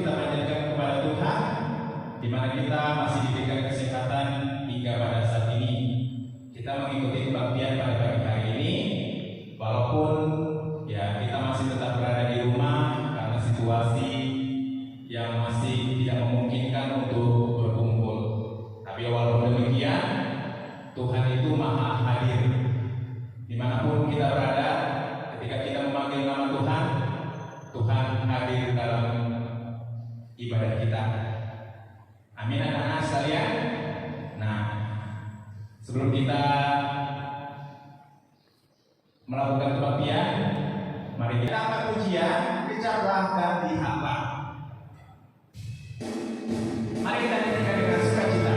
kita panjatkan kepada Tuhan, di mana kita masih diberikan kesehatan hingga pada saat ini. Kita mengikuti kebaktian pada pagi hari ini, walaupun ya kita masih tetap berada di rumah karena situasi yang masih tidak memungkinkan untuk berkumpul. Tapi walaupun demikian, Tuhan itu maha hadir. Dimanapun kita berada, ketika kita memanggil nama Tuhan, Tuhan hadir dalam ibadah kita. Amin anak-anak sekalian. Nah, sebelum kita melakukan kebaktian, mari kita angkat pujian, kejarlah dan lihatlah. Mari kita nyanyikan dengan sukacita.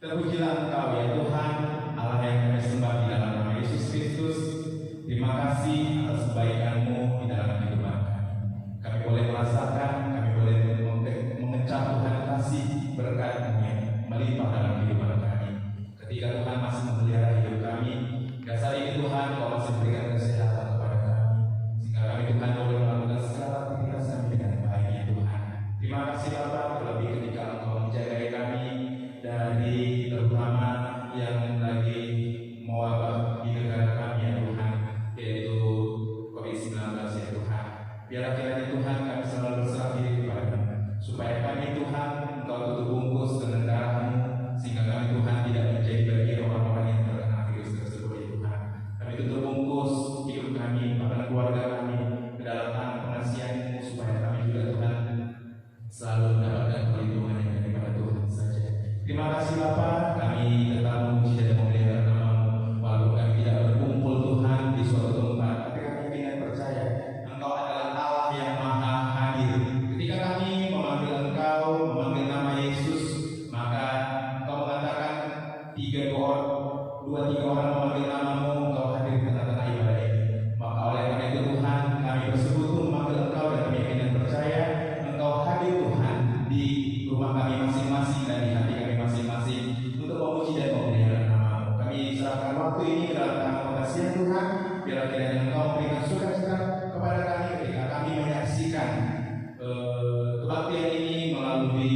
Terpujilah Engkau ya Tuhan, Allah yang kami sembah di dalam nama Yesus Kristus. Terima kasih atas kebaikan-Mu di dalam kehidupan kami. Kami boleh merasakan, kami boleh mengecap Tuhan kasih berkat-Mu yang melimpah dalam kehidupan kami. Ketika Tuhan masih memelihara hidup kami, dasar ini Tuhan Kau masih berikan kesehatan kepada kami, sehingga kami Tuhan boleh melakukan segala aktivitas kami dengan baik ya Tuhan. Terima kasih Bapa, terlebih ketika Engkau menjaga kami dari terutama yang lagi mewabah di negara kami ya Tuhan, yaitu COVID-19 ya Tuhan. Biarlah kiranya Tuhan kami selalu berserah diri kepada-Mu, supaya kami Tuhan Engkau tutup bungkus dengan darah-Mu, sehingga kami Tuhan tidak menjadi bagian orang-orang yang terkena virus tersebut ya Tuhan. Kami tutup bungkus hidup kami, bahkan keluarga kami ke dalam tangan pengasihan-Mu, supaya kami juga Tuhan selalu mendapatkan perlindungan yang daripada Tuhan saja. Terima kasih Bapa, kami tetap memuji dan memelihara nama-Mu, walaupun kami memanggil namamu, Engkau hadir di tengah-tengah ibadah ini. Maka oleh karena itu Tuhan, kami bersekutu memanggil Engkau dan kami yakin dan percaya Engkau hadir Tuhan di rumah kami masing-masing dan di hati kami masing-masing untuk memuji dan memelihara namamu. Kami serahkan waktu ini ke dalam tangan kasih Tuhan. Biarlah kiranya Engkau memberikan sukacita kepada kami ketika kami menyaksikan kebaktian ini melalui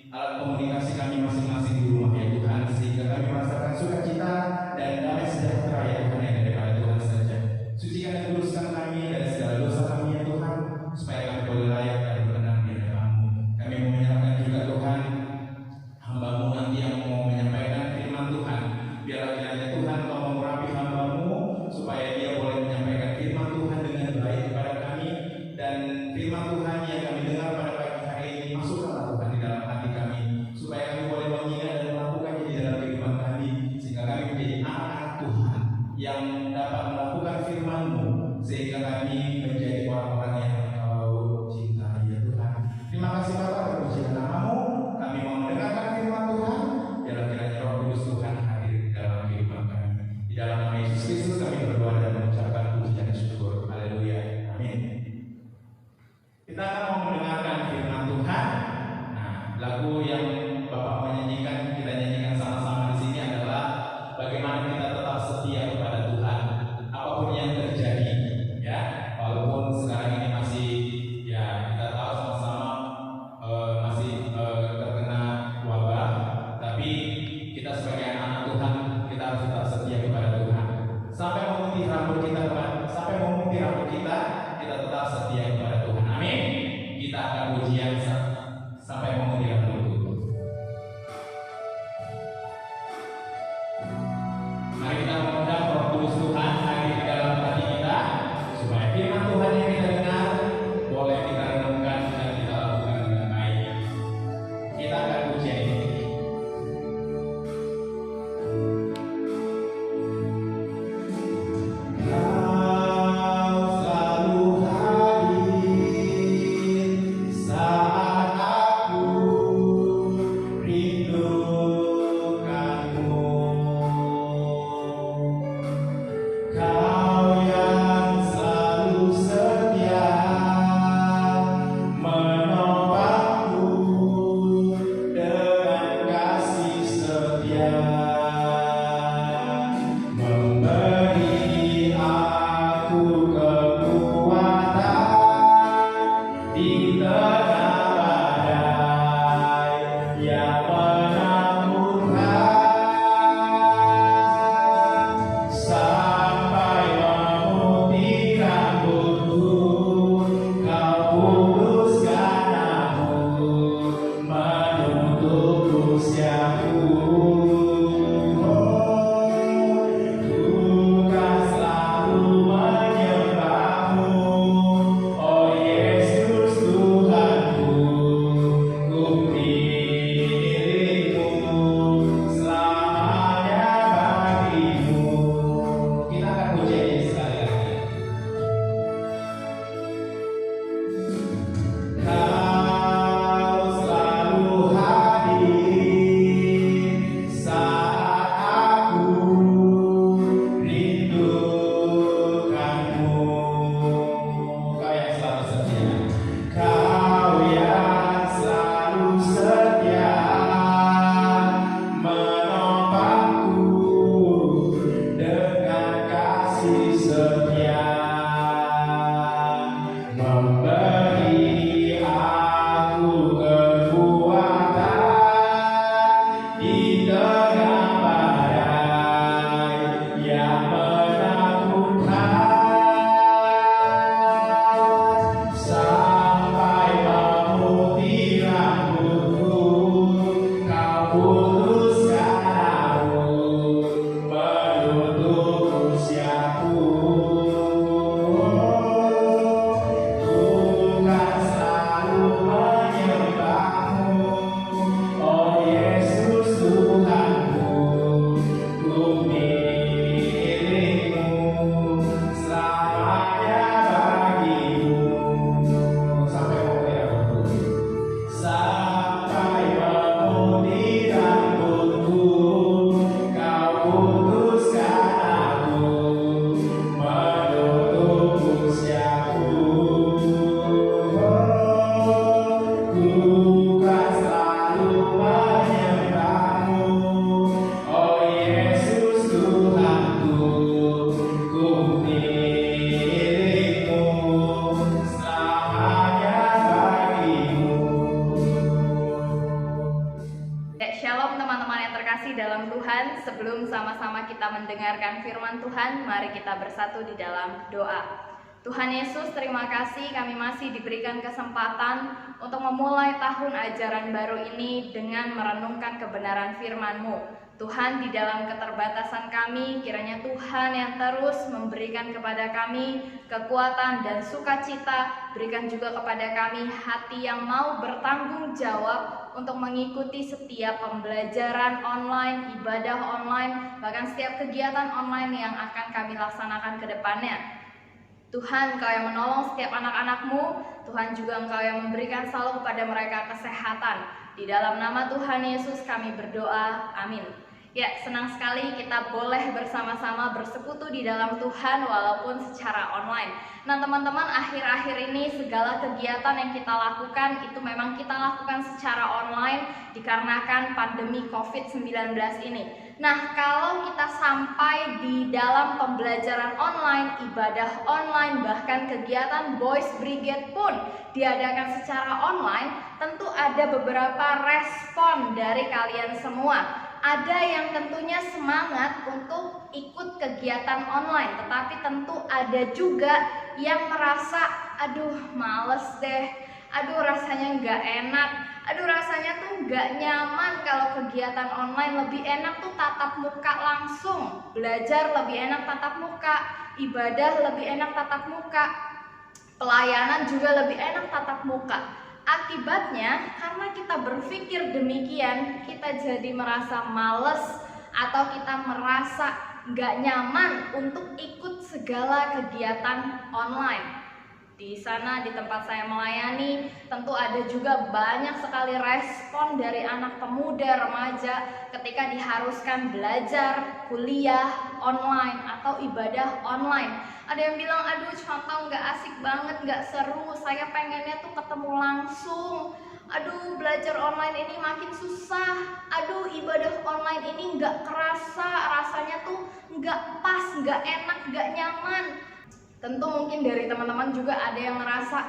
alat komunikasi kami masing-masing di rumah ya Tuhan, sehingga kami merasakan sukacita dan damai sejahtera ya Tuhan yang daripada Tuhan saja. Sucikan dan kuduskan kami dari segala dosa kami ya Tuhan, supaya kami boleh layak dan berkenan di hadapan-Mu. Kami mau menyerahkan juga Tuhan hamba-Mu nanti yang mau menyampaikan firman Tuhan. Biarlah kiranya Tuhan Kau mengurapi hamba-Mu supaya dia boleh menyampaikan firman Tuhan dengan baik kepada kami, dan firman Tuhan yang kami dengar pada pagi hari ini masukkanlah Tuhan di dalam hati kami, supaya kami boleh mengingat dan melakukannya di dalam kehidupan kami, sehingga kami menjadi anak-anak Tuhan yang dapat melakukan firman-Mu, sehingga kami menjadi orang-orang yang Engkau cintai ya Tuhan. Terima kasih Bapa, terpujilah namamu. Kami mau mendengarkan firman Tuhan. Biarlah kiranya Roh Kudus Tuhan hadir di dalam kehidupan kami. Di dalam nama Yesus Kristus kami berdoa dan mengucapkan puji dan syukur. Haleluya. Amin. Kita akan mau mendengarkan firman Tuhan. Nah, lagu yang Bapak menyanyikan, kita nyanyikan sama-sama di sini adalah bagaimana kita tetap setia kepada Tuhan apapun yang terjadi, ya. Walaupun sekarang ini masih, ya kita tahu sama-sama masih terkena wabah, tapi kita sebagai anak-anak Tuhan kita harus tetap setia kepada Tuhan sampai kita mendengarkan firman Tuhan, mari kita bersatu di dalam doa. Tuhan Yesus, terima kasih kami masih diberikan kesempatan untuk memulai tahun ajaran baru ini dengan merenungkan kebenaran firman-Mu. Tuhan, di dalam keterbatasan kami, kiranya Tuhan yang terus memberikan kepada kami kekuatan dan sukacita, berikan juga kepada kami hati yang mau bertanggung jawab untuk mengikuti setiap pembelajaran online, ibadah online, bahkan setiap kegiatan online yang akan kami laksanakan ke depannya. Tuhan, Engkau yang menolong setiap anak-anak-Mu. Tuhan juga Engkau yang memberikan selalu kepada mereka kesehatan. Di dalam nama Tuhan Yesus kami berdoa, amin. Ya, senang sekali kita boleh bersama-sama bersekutu di dalam Tuhan walaupun secara online. Nah teman-teman, akhir-akhir ini segala kegiatan yang kita lakukan itu memang kita lakukan secara online dikarenakan pandemi COVID-19 ini. Nah, kalau kita sampai di dalam pembelajaran online, ibadah online, bahkan kegiatan Boys Brigade pun diadakan secara online, tentu ada beberapa respon dari kalian semua. Ada yang tentunya semangat untuk ikut kegiatan online, tetapi tentu ada juga yang merasa, aduh males deh, aduh rasanya nggak enak, aduh rasanya tuh nggak nyaman kalau kegiatan online. Lebih enak tuh tatap muka langsung, belajar lebih enak tatap muka, ibadah lebih enak tatap muka, pelayanan juga lebih enak tatap muka. Akibatnya, karena kita berpikir demikian, kita jadi merasa males atau kita merasa nggak nyaman untuk ikut segala kegiatan online. Di sana, di tempat saya melayani, tentu ada juga banyak sekali respon dari anak pemuda, remaja ketika diharuskan belajar, kuliah online atau ibadah online. Ada yang bilang, aduh contoh nggak asik banget, nggak seru, saya pengennya tuh ketemu langsung. Aduh belajar online ini makin susah, aduh ibadah online ini nggak kerasa, rasanya tuh nggak pas, nggak enak, nggak nyaman. Tentu mungkin dari teman-teman juga ada yang ngerasa,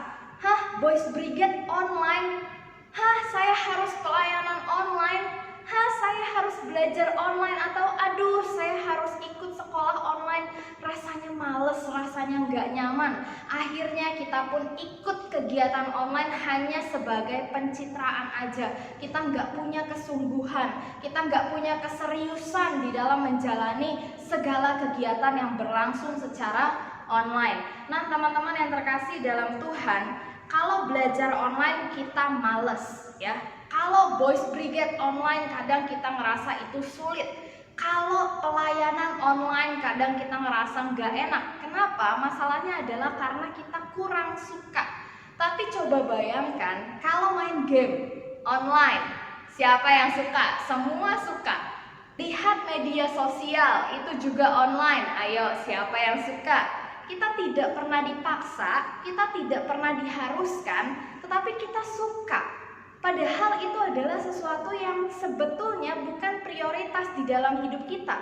hah Boys Brigade online, hah saya harus pelayanan online, hah saya harus belajar online, atau aduh saya harus ikut sekolah online, rasanya males, rasanya nggak nyaman. Akhirnya kita pun ikut kegiatan online hanya sebagai pencitraan aja. Kita nggak punya kesungguhan, kita nggak punya keseriusan di dalam menjalani segala kegiatan yang berlangsung secara online. Nah teman-teman yang terkasih dalam Tuhan, kalau belajar online kita males ya. Kalau Boys Brigade online kadang kita ngerasa itu sulit. Kalau pelayanan online kadang kita ngerasa nggak enak. Kenapa? Masalahnya adalah karena kita kurang suka. Tapi coba bayangkan kalau main game online, siapa yang suka? Semua suka. Lihat media sosial itu juga online. Ayo, siapa yang suka? Kita tidak pernah dipaksa, kita tidak pernah diharuskan, tetapi kita suka. Padahal itu adalah sesuatu yang sebetulnya bukan prioritas di dalam hidup kita.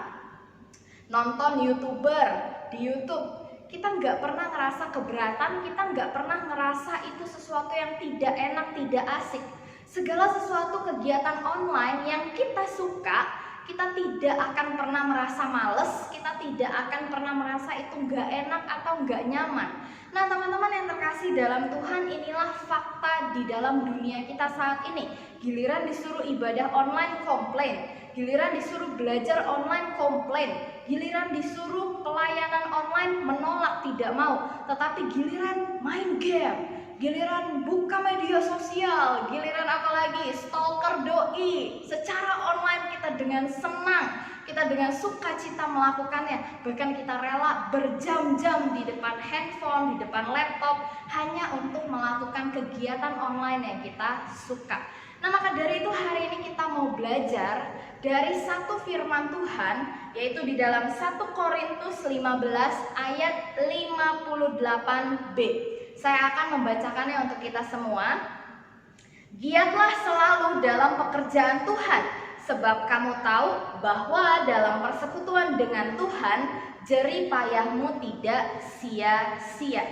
Nonton YouTuber di YouTube, kita nggak pernah ngerasa keberatan, kita nggak pernah ngerasa itu sesuatu yang tidak enak, tidak asik. Segala sesuatu kegiatan online yang kita suka, kita tidak akan pernah merasa males, kita tidak akan pernah merasa itu nggak enak atau nggak nyaman. Nah teman-teman yang terkasih dalam Tuhan, inilah fakta di dalam dunia kita saat ini. Giliran disuruh ibadah online komplain, giliran disuruh belajar online komplain, giliran disuruh pelayanan online menolak, tidak mau. Tetapi giliran main game, giliran buka media sosial, giliran apalagi stalker doi, secara online kita dengan senang, kita dengan sukacita melakukannya. Bahkan kita rela berjam-jam di depan handphone, di depan laptop, hanya untuk melakukan kegiatan online yang kita suka. Nah maka dari itu hari ini kita mau belajar dari satu firman Tuhan, yaitu di dalam 1 Korintus 15 ayat 58b. Saya akan membacakannya untuk kita semua. Giatlah selalu dalam pekerjaan Tuhan, sebab kamu tahu bahwa dalam persekutuan dengan Tuhan, jerih payahmu tidak sia-sia.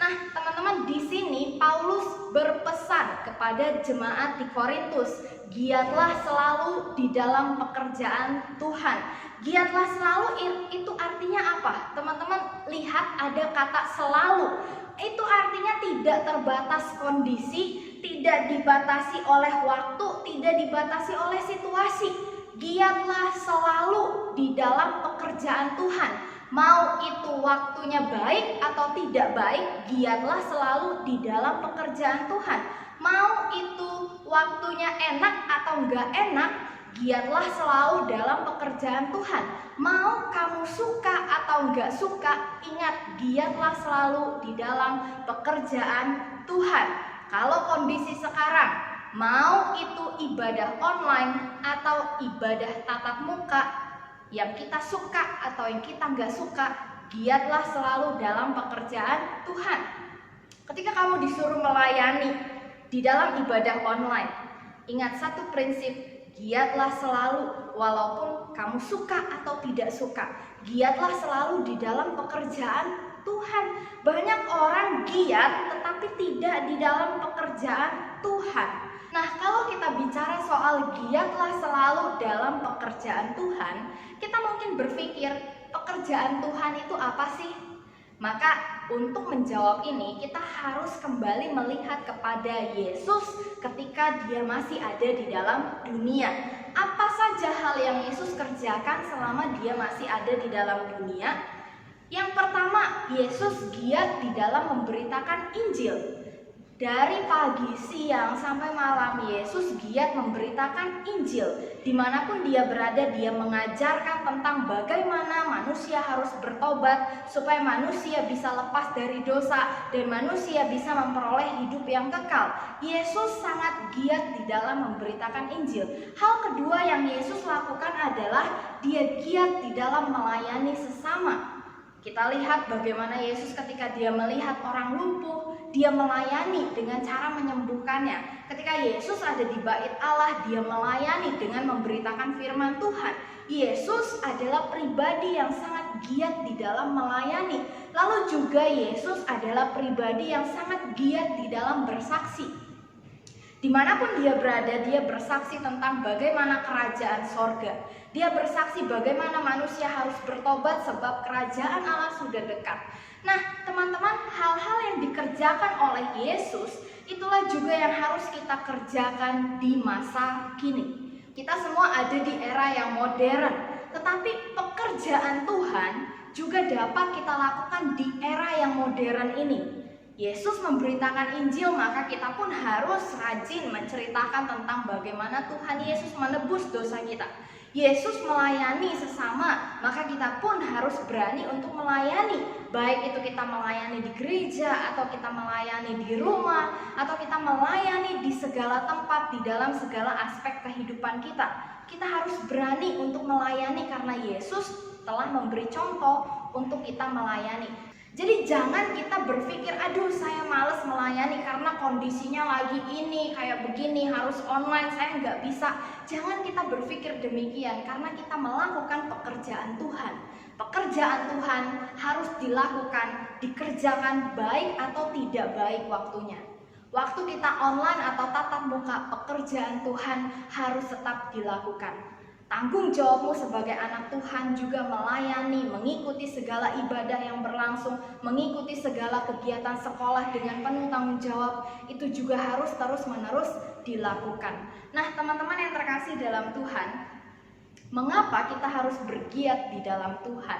Nah, teman-teman, di sini Paulus berpesan kepada jemaat di Korintus, giatlah selalu di dalam pekerjaan Tuhan. Giatlah selalu itu artinya apa? Teman-teman lihat ada kata selalu. Itu artinya tidak terbatas kondisi, tidak dibatasi oleh waktu, tidak dibatasi oleh situasi. Giatlah selalu di dalam pekerjaan Tuhan. Mau itu waktunya baik atau tidak baik, giatlah selalu di dalam pekerjaan Tuhan. Mau itu waktunya enak atau enggak enak, giatlah selalu dalam pekerjaan Tuhan. Mau kamu suka atau enggak suka, ingat, giatlah selalu di dalam pekerjaan Tuhan. Kalau kondisi sekarang, mau itu ibadah online atau ibadah tatap muka, yang kita suka atau yang kita nggak suka, giatlah selalu dalam pekerjaan Tuhan. Ketika kamu disuruh melayani di dalam ibadah online, ingat satu prinsip, giatlah selalu walaupun kamu suka atau tidak suka. Giatlah selalu di dalam pekerjaan Tuhan. Banyak orang giat tetapi tidak di dalam pekerjaan Tuhan. Nah, kalau kita bicara soal giatlah selalu dalam pekerjaan Tuhan, kita mungkin berpikir pekerjaan Tuhan itu apa sih? Maka untuk menjawab ini kita harus kembali melihat kepada Yesus ketika dia masih ada di dalam dunia. Apa saja hal yang Yesus kerjakan selama dia masih ada di dalam dunia? Yang pertama, Yesus giat di dalam memberitakan Injil. Dari pagi, siang, sampai malam, Yesus giat memberitakan Injil. Dimanapun dia berada, dia mengajarkan tentang bagaimana manusia harus bertobat, supaya manusia bisa lepas dari dosa, dan manusia bisa memperoleh hidup yang kekal. Yesus sangat giat di dalam memberitakan Injil. Hal kedua yang Yesus lakukan adalah dia giat di dalam melayani sesama. Kita lihat bagaimana Yesus ketika dia melihat orang lumpuh, dia melayani dengan cara menyembuhkannya. Ketika Yesus ada di bait Allah, dia melayani dengan memberitakan firman Tuhan. Yesus adalah pribadi yang sangat giat di dalam melayani. Lalu juga Yesus adalah pribadi yang sangat giat di dalam bersaksi. Dimanapun dia berada, dia bersaksi tentang bagaimana kerajaan sorga. Dia bersaksi bagaimana manusia harus bertobat sebab kerajaan Allah sudah dekat. Nah, teman-teman, hal-hal yang dikerjakan oleh Yesus itulah juga yang harus kita kerjakan di masa kini. Kita semua ada di era yang modern, tetapi pekerjaan Tuhan juga dapat kita lakukan di era yang modern ini. Yesus memberitakan Injil, maka kita pun harus rajin menceritakan tentang bagaimana Tuhan Yesus menebus dosa kita. Yesus melayani sesama, maka kita pun harus berani untuk melayani. Baik itu kita melayani di gereja, atau kita melayani di rumah, atau kita melayani di segala tempat, di dalam segala aspek kehidupan kita. Kita harus berani untuk melayani karena Yesus telah memberi contoh untuk kita melayani. Jadi jangan kita berpikir, aduh saya males melayani karena kondisinya lagi ini, kayak begini, harus online, saya nggak bisa. Jangan kita berpikir demikian, karena kita melakukan pekerjaan Tuhan. Pekerjaan Tuhan harus dilakukan, dikerjakan baik atau tidak baik waktunya. Waktu kita online atau tatap muka, pekerjaan Tuhan harus tetap dilakukan. Tanggung jawabmu sebagai anak Tuhan juga melayani, mengikuti segala ibadah yang berlangsung, mengikuti segala kegiatan sekolah dengan penuh tanggung jawab, itu juga harus terus-menerus dilakukan. Nah, teman-teman yang terkasih dalam Tuhan, mengapa kita harus bergiat di dalam Tuhan?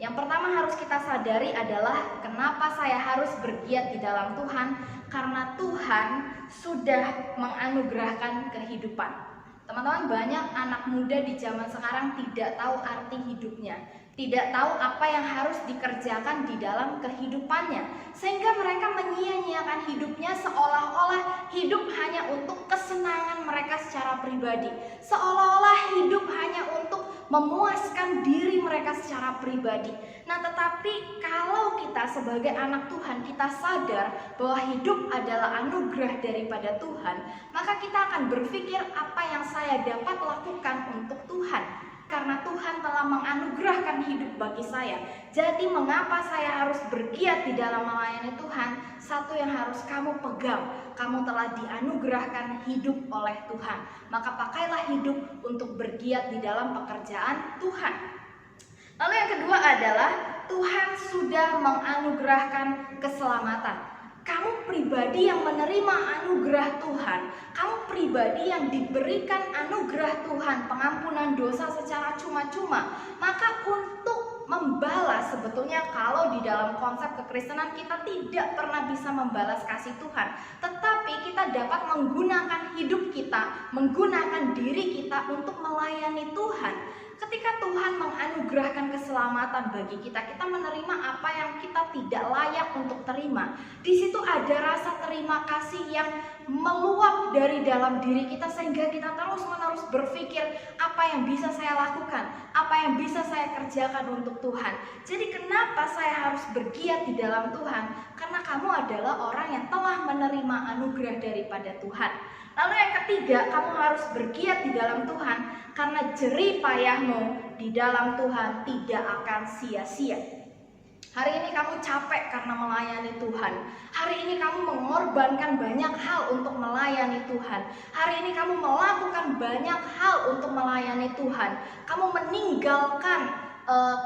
Yang pertama harus kita sadari adalah kenapa saya harus bergiat di dalam Tuhan, karena Tuhan sudah menganugerahkan kehidupan. Teman-teman, banyak anak muda di zaman sekarang tidak tahu arti hidupnya, tidak tahu apa yang harus dikerjakan di dalam kehidupannya, sehingga mereka menyia-nyiakan hidupnya seolah-olah hidup hanya untuk kesenangan mereka secara pribadi, seolah-olah hidup hanya untuk memuaskan diri mereka secara pribadi. Nah, tetapi kalau kita sebagai anak Tuhan, kita sadar bahwa hidup adalah anugerah daripada Tuhan, maka kita akan berpikir apa yang saya dapat lakukan untuk Tuhan. karena Tuhan telah menganugerahkan hidup bagi saya. Jadi mengapa saya harus bergiat di dalam melayani Tuhan? Satu yang harus kamu pegang, kamu telah dianugerahkan hidup oleh Tuhan. Maka pakailah hidup untuk bergiat di dalam pekerjaan Tuhan. Lalu yang kedua adalah Tuhan sudah menganugerahkan keselamatan. Kamu pribadi yang menerima anugerah Tuhan, kamu pribadi yang diberikan anugerah Tuhan, pengampunan dosa secara cuma-cuma, maka untuk membalas, sebetulnya kalau di dalam konsep kekristenan kita tidak pernah bisa membalas kasih Tuhan, tetapi kita dapat menggunakan hidup kita, menggunakan diri kita untuk melayani Tuhan. Ketika Tuhan menganugerahkan keselamatan bagi kita, kita menerima apa yang kita tidak layak untuk terima. Di situ ada rasa terima kasih yang meluap dari dalam diri kita, sehingga kita terus-menerus berpikir, apa yang bisa saya lakukan, apa yang bisa saya kerjakan untuk Tuhan. Jadi kenapa saya harus bergiat di dalam Tuhan? Karena kamu adalah orang yang telah menerima anugerah daripada Tuhan. Lalu yang ketiga, kamu harus bergiat di dalam Tuhan karena jerih payahmu di dalam Tuhan tidak akan sia-sia. Hari ini kamu capek karena melayani Tuhan. Hari ini kamu mengorbankan banyak hal untuk melayani Tuhan. Hari ini kamu melakukan banyak hal untuk melayani Tuhan. Kamu meninggalkan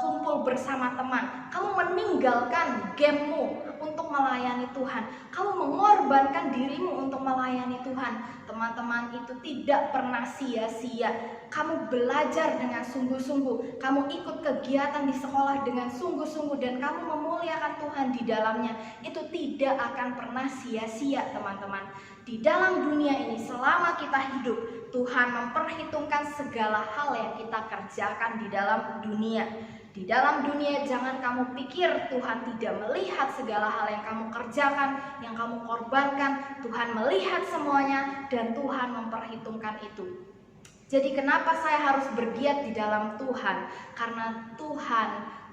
kumpul bersama teman. Kamu meninggalkan gamemu untuk melayani Tuhan. Kamu mengorbankan dirimu untuk melayani Tuhan. Teman-teman, itu tidak pernah sia-sia. Kamu belajar dengan sungguh-sungguh. Kamu ikut kegiatan di sekolah dengan sungguh-sungguh dan kamu memuliakan Tuhan di dalamnya. Itu tidak akan pernah sia-sia, teman-teman. Di dalam dunia ini selama kita hidup, Tuhan memperhitungkan segala hal yang kita kerjakan di dalam dunia. Di dalam dunia jangan kamu pikir Tuhan tidak melihat segala hal yang kamu kerjakan, yang kamu korbankan. Tuhan melihat semuanya dan Tuhan memperhitungkan itu. Jadi kenapa saya harus bergiat di dalam Tuhan? Karena Tuhan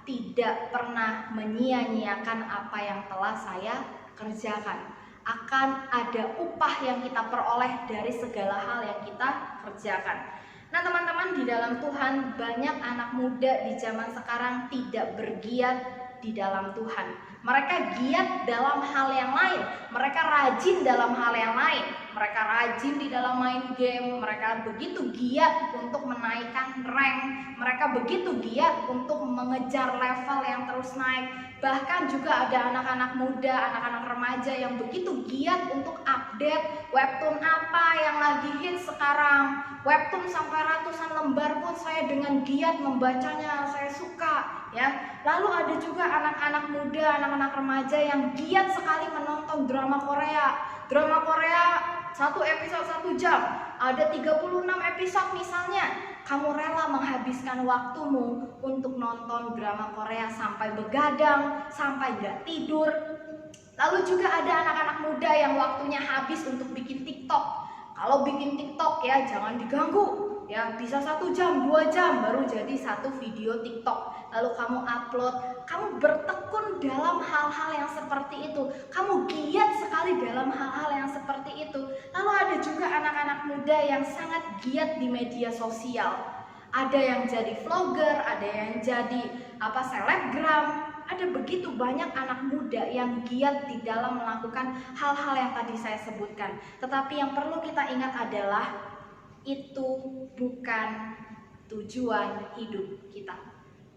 tidak pernah menyia-nyiakan apa yang telah saya kerjakan. Akan ada upah yang kita peroleh dari segala hal yang kita kerjakan. Nah teman-teman, di dalam Tuhan banyak anak muda di zaman sekarang tidak bergiat di dalam Tuhan. Mereka giat dalam hal yang lain, mereka rajin dalam hal yang lain, mereka rajin di dalam main game, mereka begitu giat untuk menaikkan rank, mereka begitu giat untuk mengejar level yang terus naik. Bahkan juga ada anak-anak muda, anak-anak remaja yang begitu giat untuk update webtoon apa yang lagi hits sekarang. Webtoon sampai ratusan lembar pun saya dengan giat membacanya, saya suka ya. Lalu ada juga anak-anak muda, anak-anak remaja yang giat sekali menonton drama Korea. Drama Korea 1 episode 1 jam, ada 36 episode misalnya. Kamu rela menghabiskan waktumu untuk nonton drama Korea sampai begadang, sampai gak tidur. Lalu juga ada anak-anak muda yang waktunya habis untuk bikin TikTok. Kalau bikin TikTok ya jangan diganggu. Ya bisa 1 jam, 2 jam baru jadi 1 video TikTok. Lalu kamu upload, kamu bertekun dalam hal-hal yang seperti itu. Kamu giat sekali dalam hal-hal yang seperti itu. Lalu ada juga anak-anak muda yang sangat giat di media sosial. Ada yang jadi vlogger, ada yang jadi selebgram. Ada begitu banyak anak muda yang giat di dalam melakukan hal-hal yang tadi saya sebutkan. Tetapi yang perlu kita ingat adalah itu bukan tujuan hidup kita.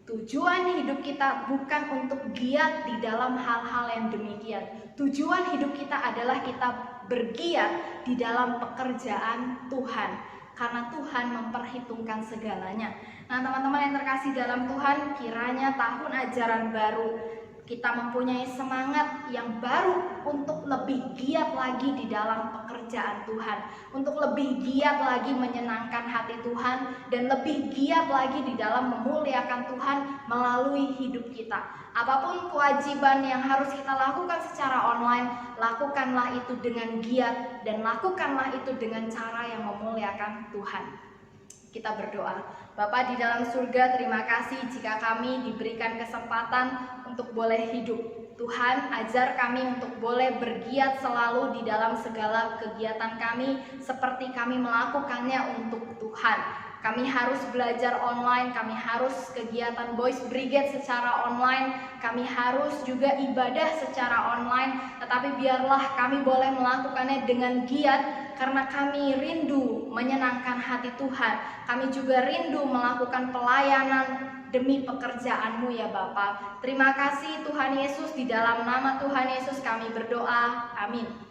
Tujuan hidup kita bukan untuk giat di dalam hal-hal yang demikian. Tujuan hidup kita adalah kita bergiat di dalam pekerjaan Tuhan, karena Tuhan memperhitungkan segalanya. Nah teman-teman yang terkasih dalam Tuhan, kiranya tahun ajaran baru kita mempunyai semangat yang baru untuk lebih giat lagi di dalam pekerjaan Tuhan, untuk lebih giat lagi menyenangkan hati Tuhan, dan lebih giat lagi di dalam memuliakan Tuhan melalui hidup kita. Apapun kewajiban yang harus kita lakukan secara online, lakukanlah itu dengan giat dan lakukanlah itu dengan cara yang memuliakan Tuhan. Kita berdoa. Bapa di dalam surga, terima kasih jika kami diberikan kesempatan untuk boleh hidup. Tuhan, ajar kami untuk boleh bergiat selalu di dalam segala kegiatan kami, seperti kami melakukannya untuk Tuhan. Kami harus belajar online, kami harus kegiatan Boys Brigade secara online, kami harus juga ibadah secara online, tetapi biarlah kami boleh melakukannya dengan giat karena kami rindu menyenangkan hati Tuhan. Kami juga rindu melakukan pelayanan demi pekerjaan-Mu ya Bapa. Terima kasih Tuhan Yesus, di dalam nama Tuhan Yesus kami berdoa. Amin.